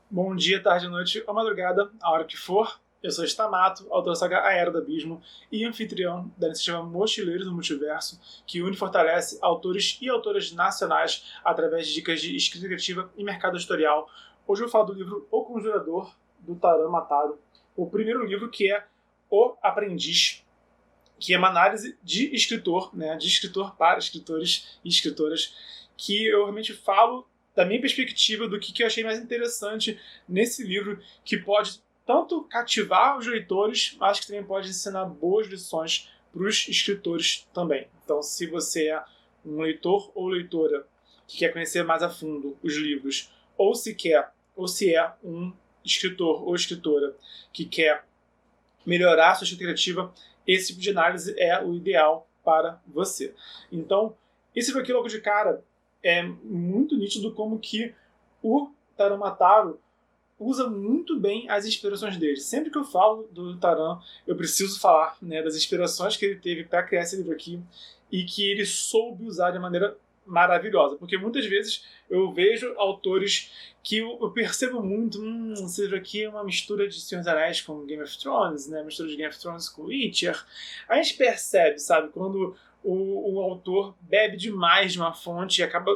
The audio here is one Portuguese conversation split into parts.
Bom dia, tarde, noite ou madrugada, a hora que for. Eu sou Stamato, autor da saga A Era do Abismo e anfitrião da iniciativa Mochileiros do Multiverso, que une e fortalece autores e autoras nacionais através de dicas de escrita criativa e mercado editorial. Hoje eu vou falar do livro O Conjurador, do Taran Mataro, o primeiro livro que é O Aprendiz, que é uma análise de escritor, né, de escritor para escritores e escritoras, que eu realmente falo da minha perspectiva do que eu achei mais interessante nesse livro, que pode tanto cativar os leitores, mas que também pode ensinar boas lições para os escritores também. Então, se você é um leitor ou leitora que quer conhecer mais a fundo os livros, ou se é um escritor ou escritora que quer melhorar a sua escrita criativa, esse tipo de análise é o ideal para você. Então, esse livro aqui, logo de cara, é muito nítido como que o Taran Mataro usa muito bem as inspirações dele. Sempre que eu falo do Taran, eu preciso falar, né, das inspirações que ele teve para criar esse livro aqui e que ele soube usar de maneira maravilhosa. Porque muitas vezes eu vejo autores que eu percebo muito, esse livro aqui é uma mistura de Senhor dos Anéis com Game of Thrones, né, mistura de Game of Thrones com Witcher. A gente percebe, sabe, quando o autor bebe demais de uma fonte e acaba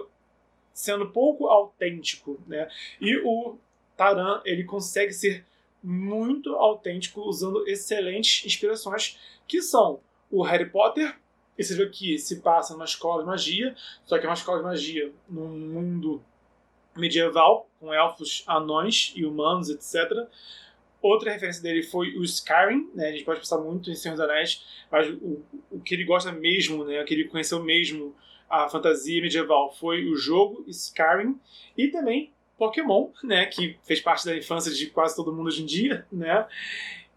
sendo pouco autêntico, né? E o Taran, ele consegue ser muito autêntico usando excelentes inspirações, que são o Harry Potter. Esse livro aqui se passa numa escola de magia, só que é uma escola de magia num mundo medieval, com elfos, anões e humanos, etc. Outra referência dele foi o Skyrim, né? A gente pode pensar muito em Senhor dos Anéis, mas o que ele gosta mesmo, né? O que ele conheceu mesmo a fantasia medieval foi o jogo Skyrim e também Pokémon, né? Que fez parte da infância de quase todo mundo hoje em dia, né?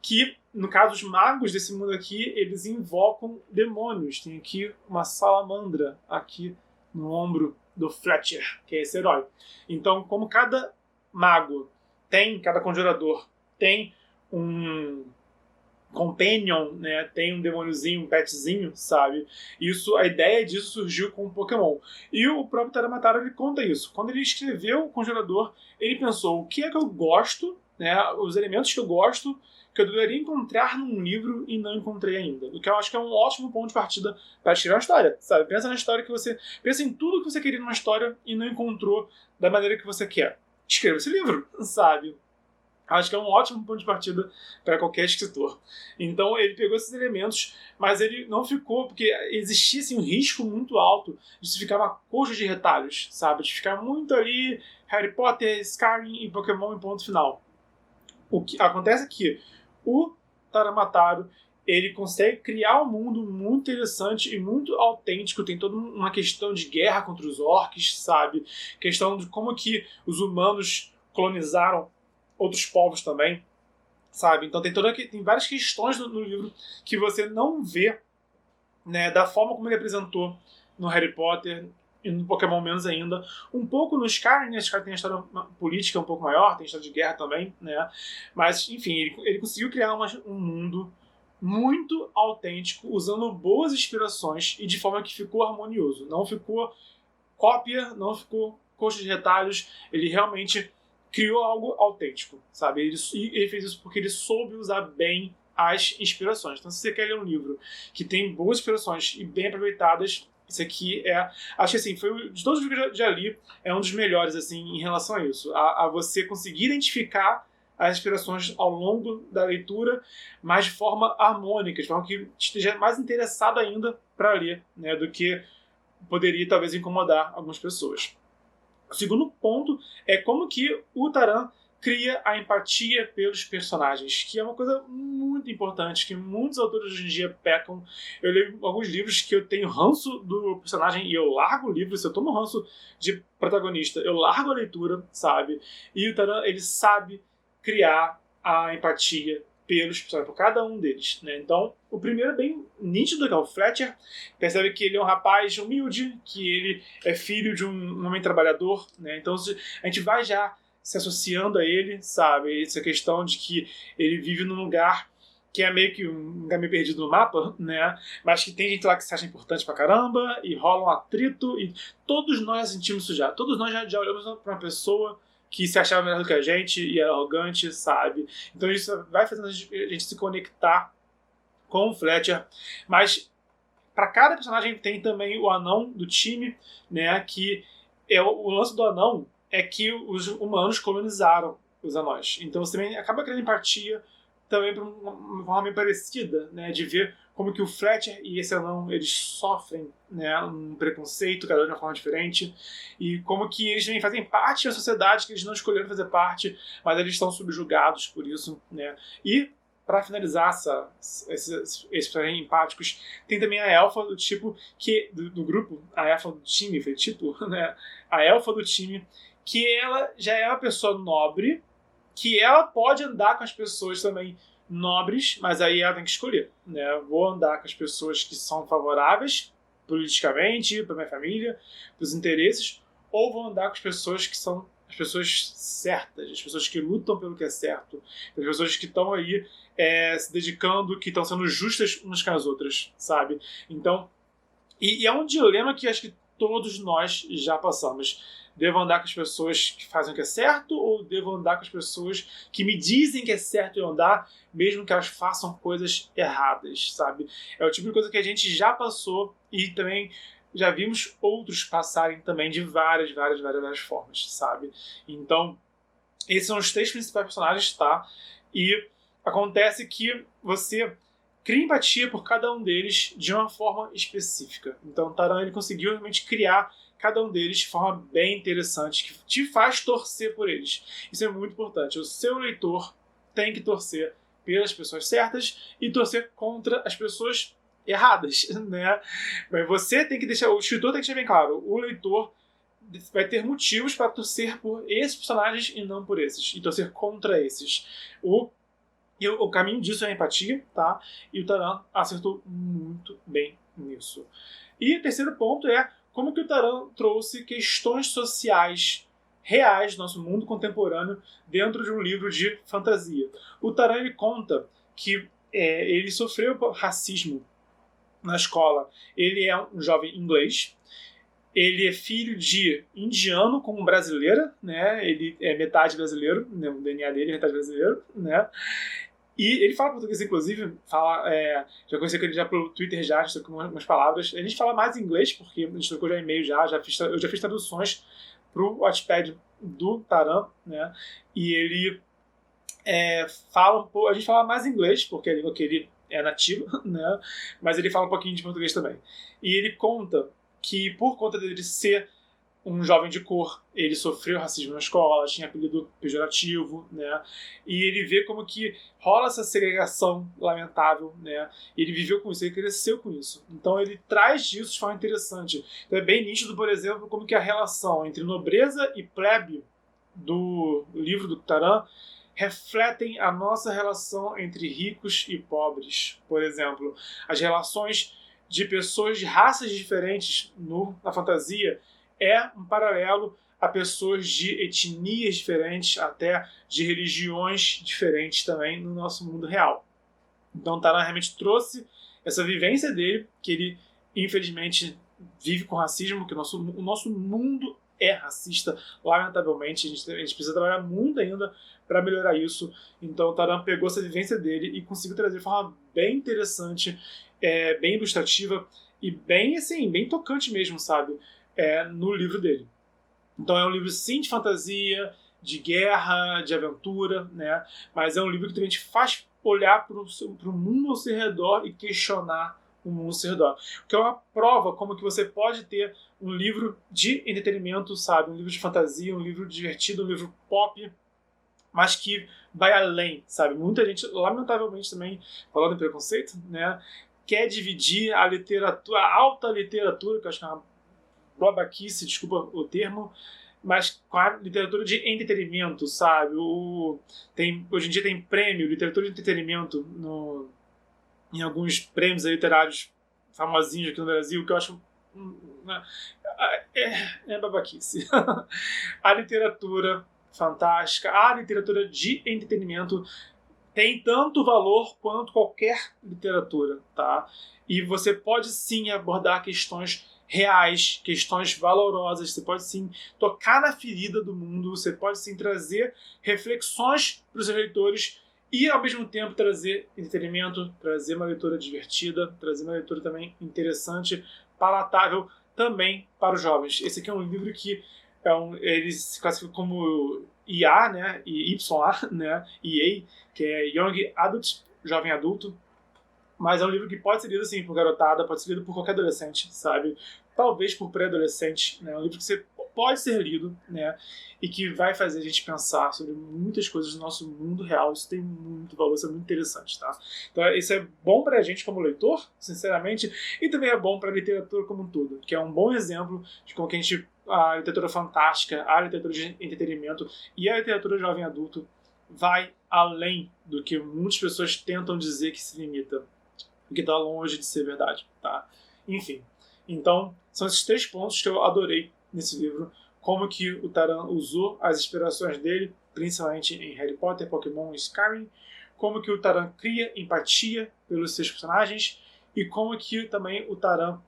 Que, no caso, os magos desse mundo aqui, eles invocam demônios. Tem aqui uma salamandra aqui no ombro do Fletcher, que é esse herói. Então, como cada mago cada conjurador tem um companion, né? Tem um demôniozinho, um petzinho, sabe? A ideia disso surgiu com o Pokémon. E o próprio Taran Mataro, ele conta isso. Quando ele escreveu o Conjurador, ele pensou, o que é que eu gosto, né? Os elementos que eu gosto, que eu deveria encontrar num livro e não encontrei ainda. O que eu acho que é um ótimo ponto de partida para escrever uma história, sabe? Pensa na história que você... Pensa em tudo que você queria numa história e não encontrou da maneira que você quer. Escreva esse livro, sabe? Acho que é um ótimo ponto de partida para qualquer escritor. Então ele pegou esses elementos, mas ele não ficou, porque existia assim, um risco muito alto de se ficar uma coxa de retalhos, sabe? De ficar muito ali Harry Potter, Skyrim e Pokémon em ponto final. O que acontece é que o Taran Mataro, ele consegue criar um mundo muito interessante e muito autêntico. Tem toda uma questão de guerra contra os orcs, sabe? Questão de como que os humanos colonizaram outros povos também, sabe? Então tem várias questões no livro que você não vê, né, da forma como ele apresentou no Harry Potter e no Pokémon menos ainda. Um pouco no Skyrim, né? Skyrim tem a história política um pouco maior, tem a história de guerra também, né? Mas, enfim, ele conseguiu criar um mundo muito autêntico, usando boas inspirações e de forma que ficou harmonioso. Não ficou cópia, não ficou coxa de retalhos. Ele realmente criou algo autêntico, sabe? Ele fez isso porque ele soube usar bem as inspirações. Então, se você quer ler um livro que tem boas inspirações e bem aproveitadas, isso aqui é... Acho que, assim, de todos os livros que eu já li, é um dos melhores, assim, em relação a isso. A você conseguir identificar as inspirações ao longo da leitura, mas de forma harmônica, de forma que esteja mais interessado ainda para ler, né? Do que poderia, talvez, incomodar algumas pessoas. O segundo ponto é como que o Taran cria a empatia pelos personagens, que é uma coisa muito importante, que muitos autores hoje em dia pecam. Eu leio alguns livros que eu tenho ranço do personagem e eu largo o livro. Se eu tomo ranço de protagonista, eu largo a leitura, sabe? E o Taran, ele sabe criar a empatia pelos personagens, por cada um deles, né? Então, o primeiro é bem nítido, que é o Fletcher. Percebe que ele é um rapaz humilde, que ele é filho de um homem trabalhador, né? Então, a gente vai já se associando a ele, sabe? Essa questão de que ele vive num lugar que é meio que um lugar meio perdido no mapa, né? Mas que tem gente lá que se acha importante pra caramba, e rola um atrito, e todos nós sentimos isso já. Todos nós já olhamos pra uma pessoa que se achava melhor do que a gente e era arrogante, sabe? Então isso vai fazendo a gente se conectar com o Fletcher, mas para cada personagem tem também o anão do time, né? Que é o lance do anão é que os humanos colonizaram os anões. Então você também acaba criando empatia também por uma forma meio parecida, né? De ver como que o Fletcher e esse anão eles sofrem, né, um preconceito, cada um de uma forma diferente, e como que eles também fazem parte da sociedade que eles não escolheram fazer parte, mas eles estão subjugados por isso, né? E para finalizar esses personagens empáticos, tem também a elfa do tipo que do grupo, a elfa do time, foi tipo, né? A elfa do time, que ela já é uma pessoa nobre, que ela pode andar com as pessoas também nobres, mas aí ela tem que escolher, né? Vou andar com as pessoas que são favoráveis politicamente, para minha família, para os interesses, ou vou andar com as pessoas que são as pessoas certas, as pessoas que lutam pelo que é certo, as pessoas que estão aí se dedicando, que estão sendo justas umas com as outras, sabe? Então, e é um dilema que acho que todos nós já passamos. Devo andar com as pessoas que fazem o que é certo ou devo andar com as pessoas que me dizem que é certo eu andar, mesmo que elas façam coisas erradas, sabe? É o tipo de coisa que a gente já passou e também já vimos outros passarem também de várias formas, sabe? Então, esses são os 3 principais personagens, tá? E acontece que você cria empatia por cada um deles de uma forma específica. Então, Taran ele conseguiu realmente criar cada um deles de forma bem interessante, que te faz torcer por eles. Isso é muito importante. O seu leitor tem que torcer pelas pessoas certas e torcer contra as pessoas erradas, né? Mas você tem que deixar, o escritor tem que deixar bem claro, o leitor vai ter motivos para torcer por esses personagens e não por esses, e torcer contra esses. O caminho disso é a empatia, tá? E o Taran acertou muito bem nisso. E o terceiro ponto é como que o Taran trouxe questões sociais reais do nosso mundo contemporâneo dentro de um livro de fantasia. O Taran ele conta que ele sofreu racismo na escola. Ele é um jovem inglês. Ele é filho de indiano com brasileira, né? Ele é metade brasileiro, né? O DNA dele é metade brasileiro, né? E ele fala português, inclusive, já conheci ele já pelo Twitter, já, a gente trocou umas palavras. A gente fala mais inglês, porque a gente trocou já e-mail eu já fiz traduções pro Wattpad do Taran, né? E ele fala um pouco, a gente fala mais inglês, porque é a língua que ele é nativo, né? Mas ele fala um pouquinho de português também. E ele conta que, por conta dele ser um jovem de cor, ele sofreu racismo na escola, tinha apelido pejorativo, né? E ele vê como que rola essa segregação lamentável, né? E ele viveu com isso, ele cresceu com isso. Então ele traz disso de forma interessante. Então é bem nítido, por exemplo, como que a relação entre nobreza e plebe do livro do Taran refletem a nossa relação entre ricos e pobres. Por exemplo, as relações de pessoas de raças diferentes na fantasia é um paralelo a pessoas de etnias diferentes, até de religiões diferentes também no nosso mundo real. Então Taran realmente trouxe essa vivência dele, que ele infelizmente vive com racismo, que o nosso mundo é racista, lamentavelmente. A gente precisa trabalhar muito ainda para melhorar isso. Então o Taran pegou essa vivência dele e conseguiu trazer de forma bem interessante, bem ilustrativa e bem, assim, bem tocante mesmo, sabe? No livro dele. Então é um livro sim de fantasia, de guerra, de aventura, né? Mas é um livro que também te faz olhar para o mundo ao seu redor e questionar o mundo ao seu redor. Que é uma prova como que você pode ter um livro de entretenimento, sabe? Um livro de fantasia, um livro divertido, um livro pop, mas que vai além, sabe? Muita gente, lamentavelmente também, falando em preconceito, né? Quer dividir a literatura, a alta literatura, que eu acho que é uma babaquice, desculpa o termo, mas com a literatura de entretenimento, sabe? Hoje em dia tem prêmio, literatura de entretenimento em alguns prêmios literários famosinhos aqui no Brasil, que eu acho babaquice. A literatura fantástica, a literatura de entretenimento tem tanto valor quanto qualquer literatura, tá? E você pode sim abordar questões reais, questões valorosas, você pode sim tocar na ferida do mundo, você pode sim trazer reflexões para os seus leitores e ao mesmo tempo trazer entretenimento, trazer uma leitura divertida, trazer uma leitura também interessante, palatável também para os jovens. Esse aqui é um livro que ele se classifica como IA, né, e YA, né, EA, que é Young Adult, jovem adulto, mas é um livro que pode ser lido assim por garotada, pode ser lido por qualquer adolescente, sabe? Talvez por pré-adolescente, né? É um livro que você pode ser lido, né? E que vai fazer a gente pensar sobre muitas coisas do nosso mundo real. Isso tem muito valor, isso é muito interessante, tá? Então isso é bom pra gente como leitor, sinceramente, e também é bom pra literatura como um todo, que é um bom exemplo de como que a literatura fantástica, a literatura de entretenimento e a literatura jovem adulto vai além do que muitas pessoas tentam dizer que se limita, o que está longe de ser verdade, tá? Enfim, então são esses 3 pontos que eu adorei nesse livro, como que o Taran usou as inspirações dele, principalmente em Harry Potter, Pokémon e Skyrim, como que o Taran cria empatia pelos seus personagens e como que também o Taran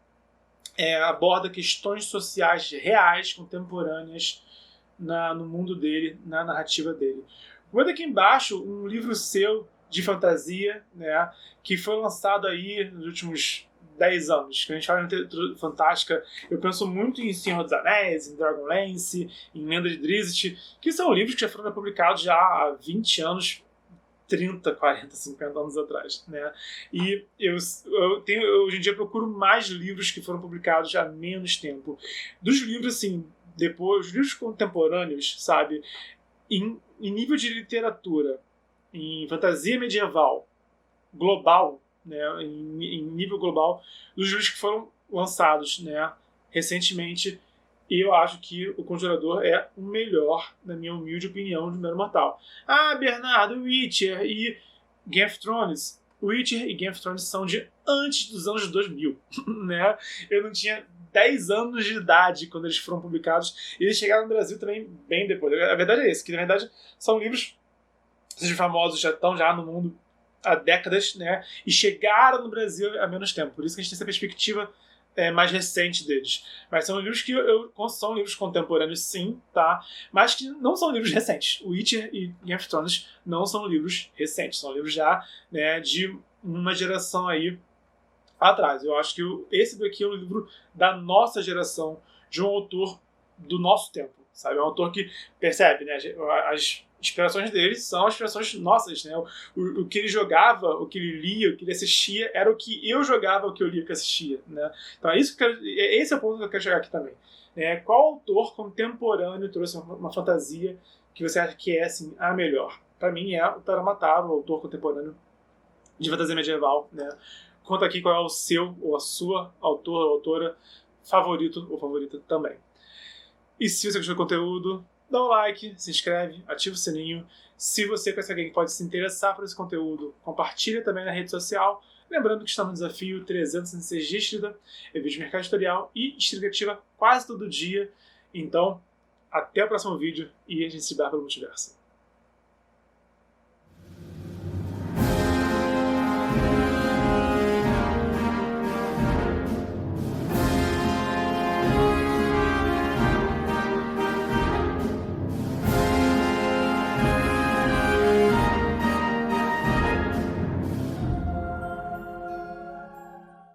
aborda questões sociais reais, contemporâneas no mundo dele, na narrativa dele. Vou dar aqui embaixo um livro seu de fantasia, né, que foi lançado aí nos últimos 10 anos. Quando a gente fala em literatura fantástica, eu penso muito em Senhor dos Anéis, em Dragonlance, em Lenda de Drizzt, que são livros que já foram publicados já há 20 anos, 30, 40, 50 anos atrás, né? E eu hoje em dia procuro mais livros que foram publicados há menos tempo. Dos livros, assim, depois, os livros contemporâneos, sabe, em nível de literatura, em fantasia medieval, global, né, em nível global, dos livros que foram lançados, né, recentemente, eu acho que O Conjurador é o melhor, na minha humilde opinião, de Mero Mortal. Ah, Bernardo, Witcher e Game of Thrones. Witcher e Game of Thrones são de antes dos anos 2000, né? Eu não tinha 10 anos de idade quando eles foram publicados, e eles chegaram no Brasil também bem depois. A verdade é essa, que na verdade são livros esses famosos já estão já no mundo há décadas, né? E chegaram no Brasil há menos tempo. Por isso que a gente tem essa perspectiva mais recente deles. Mas são livros que são livros contemporâneos, sim, tá? Mas que não são livros recentes. O Witcher e Game of Thrones não são livros recentes. São livros já, né, de uma geração aí atrás. Eu acho que esse daqui é um livro da nossa geração, de um autor do nosso tempo, sabe? É um autor que percebe, né? As inspirações dele são as inspirações nossas, né? O que ele jogava, o que ele lia, o que ele assistia, era o que eu jogava, o que eu lia, o que eu assistia, né? Então esse é o ponto que eu quero chegar aqui também. Né? Qual autor contemporâneo trouxe uma fantasia que você acha que é, assim, a melhor? Para mim é o Taran Mataro, o autor contemporâneo de fantasia medieval, né? Conta aqui qual é o seu ou a sua autor ou autora favorito ou favorita também. E se você gostou do conteúdo, dá um like, se inscreve, ativa o sininho. Se você conhece alguém que pode se interessar por esse conteúdo, compartilha também na rede social. Lembrando que estamos no desafio 366 de escrita, é vídeo de mercado editorial e escrita criativa quase todo dia. Então, até o próximo vídeo e a gente se vê pelo multiverso.